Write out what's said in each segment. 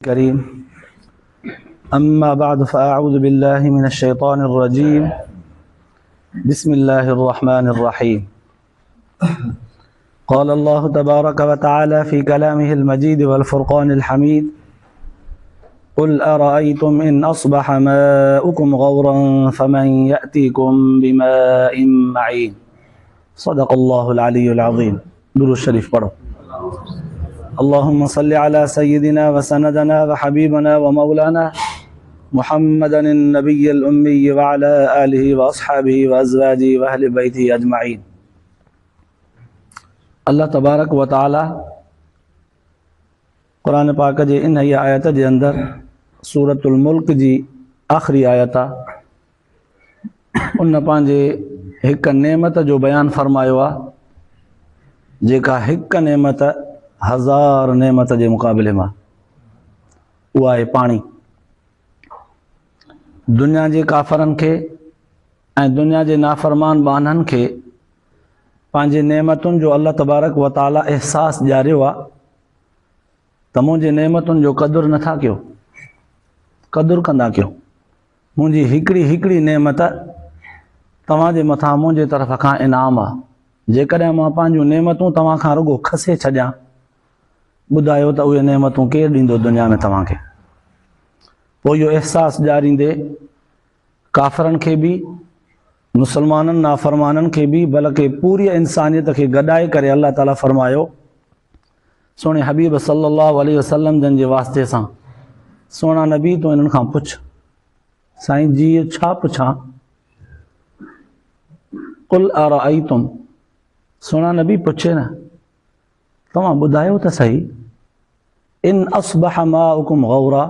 करीम अम्मा बाद फ़अऊज़ु बिल्लाहि मिनश शैतानिर रजीम बिस्मिल्लाहिर रहमानिर रहीम क़ाल अल्लाहु तबारक व तआला फ़ी कलामिहिल मजीद वल फ़ुरक़ानिल हमीद क़ुल अरअयतुम इन अस्बह माउकुम गौरन फ़मन यअतीकुम बिमाइन मईन सदक़ल्लाहुल अलियुल अज़ीम। दुरूद शरीफ पढ़ो। अल्लाहुम्मा सल्लि अला सय्यिदिना व सनदना व हबीबना व मौलाना मुहम्मदन नबिय्यिल उम्मी व अला आलिहि व अस्हाबिहि व अज़वाजिहि व अहलि बैतिहि अजमईन। अल्लाह तबारक व तआला कुरान पाक जे इन ही आयत जे अंदर सूरतुल मुल्क जी आखिरी आयत उन पंहिंजे हिक नेमत जो बयान फरमायो आहे जेका हिक नेमत हज़ार नेमत जे मुक़ाबिले मां उहा आहे पाणी। दुनिया जे काफ़रनि खे ऐं दुनिया जे नाफ़रमान बाननि खे पंहिंजे नेमतुनि जो अल्लाह तबारक व तआला एहसास ॾियारियो आहे त मुंहिंजे नेमतुनि जो क़दुरु नथा कयो, क़दुरु कंदा कयो। मुंहिंजी हिकिड़ी हिकिड़ी नेमत तव्हांजे मथां मुंहिंजे तरफ़ खां इनाम आहे। जेकॾहिं मां पंहिंजूं नेमतूं तव्हां खां रुॻो खसे छॾियां, ॿुधायो त उहे नेमतूं केरु ॾींदो दुनिया में तव्हांखे। पोइ इहो अहसासु ॾियारींदे काफ़रनि खे बि, मुसलमाननि नाफ़रमाननि खे बि, बल्कि पूरी इंसानियत खे गॾाए करे अल्लाह ताला फरमायो सोणे हबीब सल्लल्लाहु अलैहि वसल्लम जन जे वास्ते सां, सोना नबी तूं इन्हनि खां पुछ। साईं जी छा पुछां? कुल अरअयतुम, सोना नबी पुछे न, तव्हां ॿुधायो त सही, इन अस्बह माउकुम गौरा,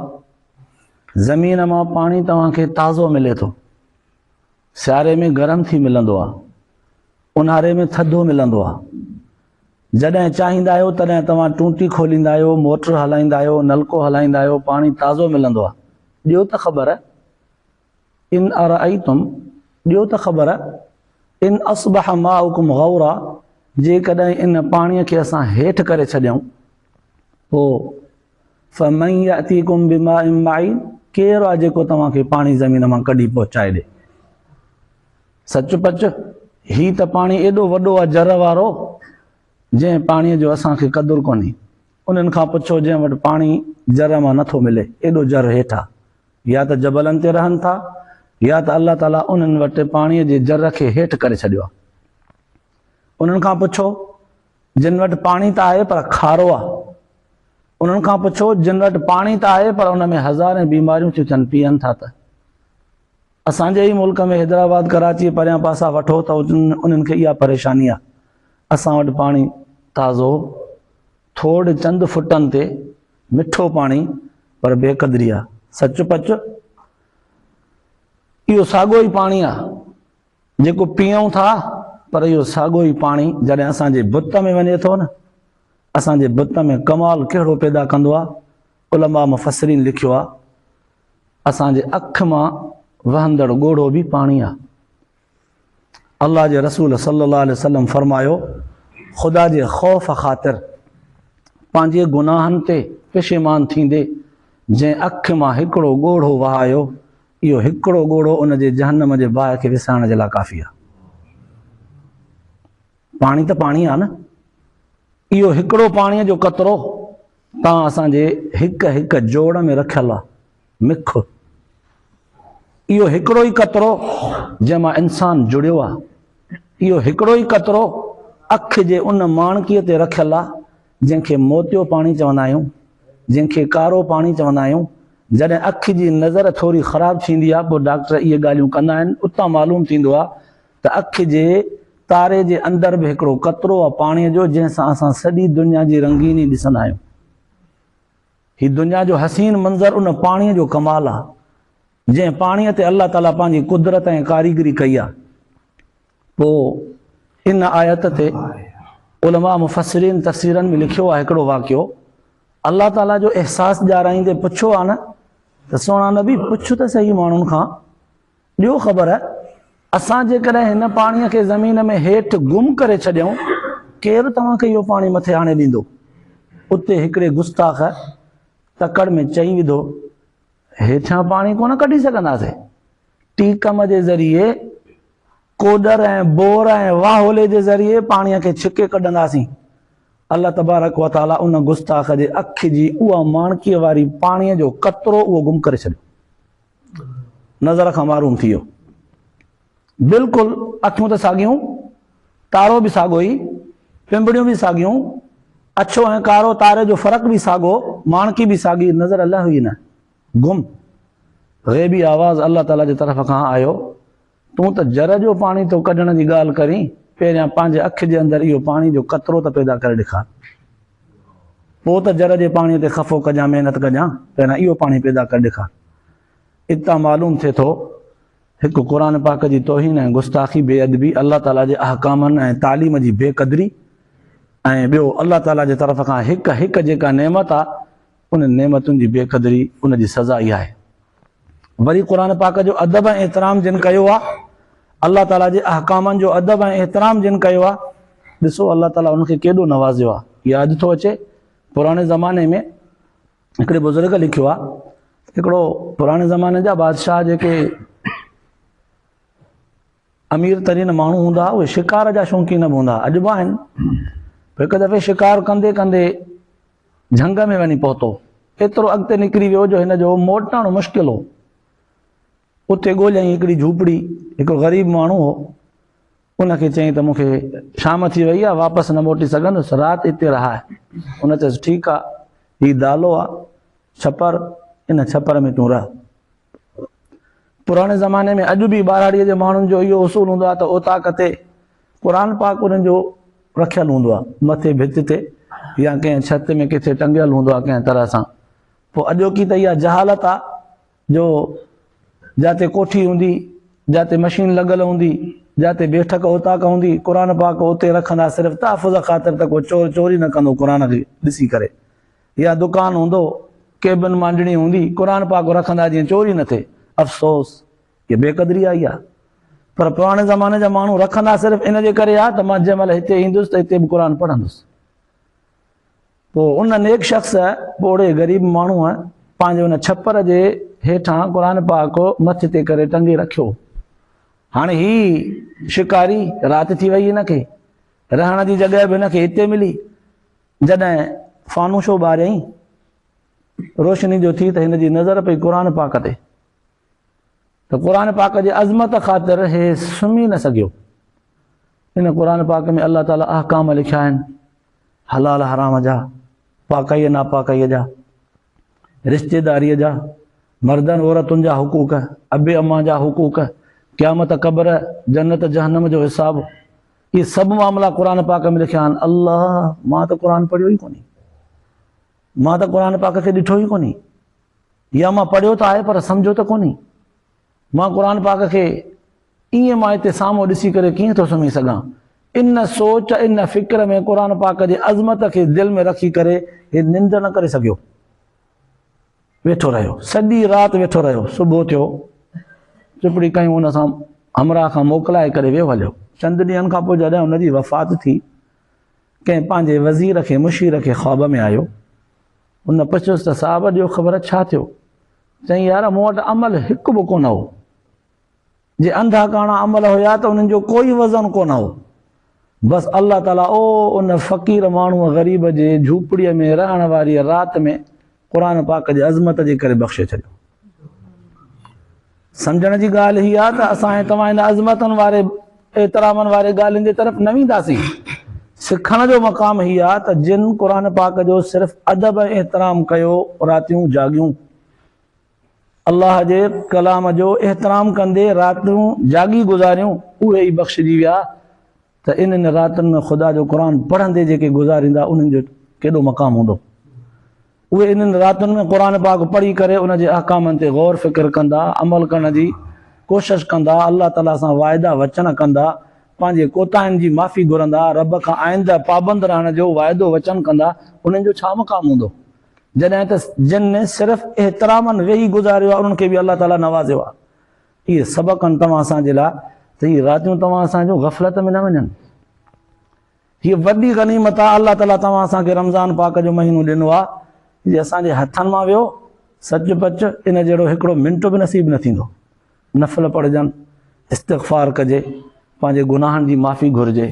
ज़मीन मां पाणी तव्हांखे ताज़ो मिले थो। सियारे में गरम थी मिलंदो आहे, ऊन्हारे में थधो मिलंदो आहे। जॾहिं चाहींदा आहियो तॾहिं तव्हां टूटी खोलींदा आहियो, मोटर हलाईंदा आहियो, नलको हलाईंदा आहियो, पाणी ताज़ो मिलंदो आहे। ॾियो त ख़बर, इन अरअयतुम, ॾियो त ख़बर, इन अस्बह माउकुम गौरा, जेकॾहिं इन पाणीअ खे असां हेठि करे छॾियऊं, पोइ फ़मन यअतीकुम बिमाइन मईन, केरु आहे जेको तव्हांखे पाणी ज़मीन मां कढी पहुचाए ॾे। सच पच ही त पाणी एॾो वॾो आहे जर वारो, जंहिं पाणीअ जो असांखे क़दुरु कोन्हे। उन्हनि खां पुछो जंहिं वटि पाणी जर मां नथो मिले, एॾो जर हेठि आहे। या त जबलनि ते रहनि था, या त अल्लाह ताला उन्हनि वटि पाणीअ जे जर खे हेठि करे छॾियो आहे। उन्हनि खां पुछो जिन वटि पाणी त आहे पर खारो आहे। उन्हनि खां पुछो जिन वटि पाणी त आहे पर उन में हज़ारें बीमारियूं थियूं थियनि, पीअनि था त। असांजे ई मुल्क में हैदराबाद कराची परियां पासा वठो त उन्हनि खे इहा परेशानी आहे। असां वटि पाणी ताज़ो, थोरे चंद फुटनि ते मिठो पाणी, पर बेक़दरी आहे। सच पच इहो साॻियो ई पाणी आहे जेको पीऊं था, पर इहो साॻियो ई पाणी जॾहिं असांजे बुत में वञे थो न, असांजे बुत में कमाल कहिड़ो पैदा कंदो आहे। उलमा मुफ़स्सिरीन लिखियो आहे, असांजे अख मां वहंदड़ ॻोढ़ो बि पाणी आहे। अल्लाह जे रसूल सल्लल्लाहु अलैहि वसल्लम फरमायो, ख़ुदा जे ख़ौफ़ ख़ातिर पंहिंजे गुनाहनि ते पेशेमान थींदे जंहिं अख मां हिकिड़ो ॻोढ़ो वहायो, इहो हिकिड़ो ॻोढ़ो उन जे जहन्नम जे बाहि खे विसाइण जे लाइ काफ़ी आहे। पाणी त पाणी आहे न। इहो हिकिड़ो पाणीअ जो क़तरो तव्हां असांजे हिक हिक जोड़ में रखियल आहे, मिख। इहो हिकिड़ो ई क़तरो जंहिं मां इंसानु जुड़ियो आहे। इहो हिकिड़ो ई क़तरो अख जे उन माणकीअ ते रखियल आहे जंहिंखे मोतियो पाणी चवंदा आहियूं, जंहिंखे कारो पाणी चवंदा आहियूं। जॾहिं अखि जी नज़र थोरी ख़राबु थींदी आहे, पोइ डॉक्टर इहे ॻाल्हियूं कंदा आहिनि। उतां मालूम थींदो आहे त अखि जे तारे जे अंदरि बि हिकिड़ो क़तरो आहे पाणीअ जो, जंहिंसां असां सॼी दुनिया जी रंगीनी ॾिसंदा आहियूं। हीअ दुनिया जो हसीन मंज़र उन पाणीअ जो कमाल आहे, जंहिं पाणीअ ते अल्लाह ताला पंहिंजी कुदरत ऐं कारीगरी कई आहे। पोइ इन आयत ते उलमा मुफ़स्सिरीन तफ़सीरनि में लिखियो आहे हिकिड़ो वाक़ियो। अल्लाह ताला जो एहसासु ॾियाराईंदे पुछो आहे न त सोना नबी पुछ त सही माण्हुनि खां, ॾियो ख़बर, असां जेकॾहिं हिन पाणीअ खे ज़मीन में हेठि गुम करे छॾियऊं, केरु तव्हांखे इहो पाणी मथे आणे ॾींदो? उते हिकिड़े गुस्ताख़ तकड़ में चई विधो हेठां पाणी कोन कढी सघंदासीं, टीकम जे ज़रिए कोडर ऐं बोर ऐं वाहोले जे ज़रिए पाणीअ खे छिके कढंदासीं। अल्लाह तबारक व तआला उन गुस्ताख जे अखि जी उहा माणकीअ वारी पाणीअ जो कतरो उहो गुम करे छॾियो, नज़र खां मारूम थी वियो। बिल्कुलु अखियूं त साॻियूं, तारो बि साॻियो ई, पिंबड़ियूं बि साॻियूं, अछो ऐं कारो तारे जो फ़र्क़ु बि साॻियो, माणकी बि साॻी, नज़र अलाह हुई न, गुम। ग़ैबी आवाज़ अल्लाह ताला जे तरफ़ खां आयो, तूं त जर जो पाणी तो कढण जी ॻाल्हि करीं, पहिरियां पंहिंजे अखि जे अंदरि इहो पाणी जो कतरो त पैदा करे ॾेखार, पोइ त जर जे पाणीअ ते ख़फ़ो कजां, महिनत कजां, पहिरियां इहो पाणी पैदा करे ॾेखार। इतां मालूम थिए थो हिकु क़ुरान पाक जी तौहीन ऐं गुस्ताखी, बेअदबी, अल्लाह ताला जे अहकामनि ऐं तालीम जी बेक़दरी, ऐं ॿियो अल्लाह ताला जे तरफ़ खां हिकु हिकु जेका नेमत आहे उन नेमतुनि जी बेक़दरी, उन जी सज़ा इहा आहे। वरी क़ुरान पाक जो अदब ऐं एतिराम जिन कयो आहे, अल्लाह ताला जे अहकामनि जो अदब ऐं एतिराम जिन कयो आहे, ॾिसो अल्लाह ताला उनखे केॾो नवाज़ियो आहे। यादि थो अचे पुराणे ज़माने में हिकिड़े बुज़ुर्ग लिखियो आहे, हिकिड़ो पुराणे ज़माने जा बादशाह जेके अमीर तरीन माण्हू हूंदा उहे शिकार जा शौक़ीन बि हूंदा, अॼु बि आहिनि। हिकु दफ़े शिकार कंदे कंदे झंग में वञी पहुतो, एतिरो अॻिते निकिरी वियो जो हिन जो मोटणु मुश्किल हो। उते ॻोल्हियईं हिकिड़ी झूपड़ी, हिकिड़ो ग़रीब माण्हू हो, उनखे चयईं त मूंखे शाम थी वई आहे, वापसि न मोटी सघंदुसि, राति हिते रहाए। उन चयसि ठीकु आहे, हीउ दालो आहे, छपर, इन छपर में तूं रह। पुराणे ज़माने में अॼु बि ॿारहाड़ीअ जे माण्हुनि जो इहो उसूल हूंदो आहे त ओताक ते क़ुरान पाक उन्हनि जो रखियलु हूंदो आहे, मथे भित ते या कंहिं छत में किथे टंगियल हूंदो आहे कंहिं तरह सां। पोइ अॼोकी त इहा जहालत आहे जो जिते कोठी हूंदी, जिते मशीन लॻल हूंदी, जिते बैठक ओताक हूंदी, क़ुरान पाक उते रखंदा सिर्फ़ु तहफ़ुज़ ख़ातिर त को चोर चोरी न कंदो क़ुरान खे ॾिसी करे। या दुकानु हूंदो, केबिन मांडणी हूंदी, क़ुरान पाक रखंदा जीअं चोरी न थिए। अफ़सोस इहा बेक़दरी आई आहे। पर पुराणे ज़माने जा माण्हू रखंदा सिर्फ़ु इन जे करे आहे त मां जंहिं महिल हिते ईंदुसि त हिते बि क़ुरान पढ़ंदुसि। पोइ उन नेक शख़्स पोड़े ग़रीब माण्हूअ पंहिंजे उन छपर जे हेठां क़ुरान पाक मथे ते करे टंगे रखियो। हाणे ही शिकारी राति थी वई, हिनखे रहण जी जॻह बि हिनखे हिते मिली। जॾहिं फानूशो ॿारियईं, रोशनी जो थी त हिन जी नज़र पई क़ुरान पाक ते, त क़ुरान पाक जे अज़मत ख़ातिर हे सुम्ही न सघियो। इन क़ुरान पाक में अल्लाह ताला अहकाम लिखिया आहिनि, हलाल हराम जा, पाकाईअ नापाकाईअ जा, रिश्तेदारीअ जा, मर्दनि औरतुनि जा हुकूक, अबे अम्मा जा हुकूक, क़यामत क़ब्र, जन्नत जहन्नम जो हिसाब, इहे सभु मामला क़ुरान पाक में लिखिया आहिनि। अल्लाह, मां त क़ुरान पढ़ियो ई कोन्हे, मां त क़ुरान पाक खे ॾिठो ई कोन्हे, या मां पढ़ियो त आहे पर सम्झो त कोन्हे। मां क़ुरान पाक खे ईअं मां हिते साम्हूं ॾिसी करे कीअं थो सुम्ही सघां। इन सोच, इन फ़िक्र में क़ुरान पाक जे अज़मत खे दिलि में रखी करे हे निंड न करे सघियो, वेठो रहियो, सॼी राति वेठो रहियो। सुबुह थियो, चुपड़ी कयूं, हुन सां हमरा खां मोकिलाए करे वियो हलियो। चंद ॾींहंनि खां पोइ जॾहिं हुनजी वफ़ात थी, कंहिं पंहिंजे वज़ीर खे, मुशीर खे ख़्वाब में आयो। हुन पुछियोसि त साहब ॾियो ख़बर छा थियो? चईं यार मूं वटि अमल हिकु बि कोन हो, जे अंधा काणा अमल हुया त उन्हनि जो कोई वज़न कोन हो। बसि अल्लाह ताला उन फ़क़ीर माण्हूअ ग़रीब जे झूपड़ीअ में रहण वारी राति में क़ुरान पाक जे अज़मत जे करे बख़्शे छॾियो। सम्झण जी ॻाल्हि हीअ आहे त असां ऐं तव्हां हिन अज़मतनि वारे एतिरामनि वारे ॻाल्हियुनि जे तरफ़ न वेंदासीं। सिखण जो मक़ाम हीअ आहे त जिन क़ुरान पाक जो सिर्फ़ु अदब ऐं एतिराम कयो, रातियूं जागियूं, अल्लाह जे कलाम जो एतिराम कंदे रातियूं जागी गुज़ारियूं, उहे ई बख़्शिजी विया। त इन रातियुनि में ख़ुदा जो क़ुरान पढ़ंदे जेके गुज़ारींदा उन्हनि जो केॾो मक़ाम हूंदो। उहे इन्हनि रातियुनि में क़ुरान पाक पढ़ी करे उन जे अहकामनि ते गौर फ़िक्र कंदा, अमल करण जी कोशिशि कंदा, अल्लाह ताला सां वाइदा वचन कंदा, पंहिंजे कोताहियुनि जी माफ़ी घुरंदा, रब खां आइंदा पाबंद रहण जो वाइदो वचन कंदा, उन्हनि जो छा मक़ाम हूंदो। जॾहिं त जिन ने सिर्फ़ु एतिरामनि वेही गुज़ारियो आहे, उन्हनि खे बि अल्लाह ताला नवाज़ियो आहे। इहे सबक़ आहिनि तव्हां असांजे लाइ त इहे रातियूं तव्हां असांजो ग़फ़लत में न वञनि। हीअ वॾी गनीमत आहे, अल्लाह ताला तव्हां असांखे रमज़ान पाक जो महीनो ॾिनो आहे। जे असांजे हथनि मां वियो सच पच इन जहिड़ो हिकिड़ो मिंट बि नसीब न थींदो। नफ़ल पढ़जनि, इस्तिग़फ़ार कजे, पंहिंजे गुनाहनि जी माफ़ी घुरिजे,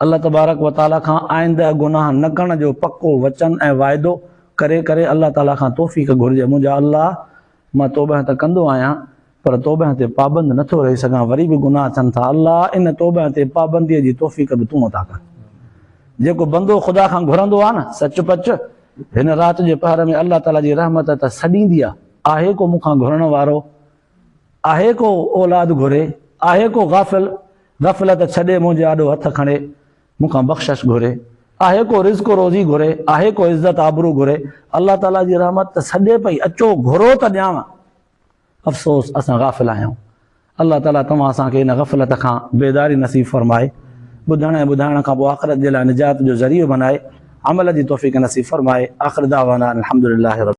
अल्लाह तबारक व ताला खां आइंदा गुनाह न करण जो पको वचन ऐं वाइदो करे करे अल्लाह ताला खां तौफ़ीक़ घुरिजे। मुंहिंजा अल्लाह, मां तौबह त कंदो आहियां पर तौबह ते पाबंद नथो रही सघां, वरी बि गुनाह थियनि था। अल्लाह इन तौबह ते पाबंदीअ जी तौफ़ीक़ बि तूं अता कर। जेको बंदो ख़ुदा खां घुरंदो आहे न सच पच, हिन राति जे पहर में अल्लाह ताला जी रहमत त सॾींदी आहे। आहे को मूंखां घुरण वारो, आहे को औलाद घुरे, आहे को गफ़लत छॾे मुंहिंजे आॾो हथ खणे मूंखां बख़्शिश घुरे, आहे को रिज़्क़ रोज़ी घुरे, आहे को इज़त आबरू घुरे। अल्लाह ताला जी रहमत त सॾे पई, अचो घुरो त ॾियांव। अफ़सोस असां गाफ़िल आहियूं। अल्लाह ताला तव्हां असांखे इन गफ़लत खां बेदारी नसीब फरमाए, ॿुधण ऐं ॿुधाइण खां पोइ आख़िरत जे लाइ निजात जो ज़रियो बनाए, अमल जी तौफ़ीक़ नसीब फरमाए। आख़िर दावाना अल्हम्दुलिल्लाह।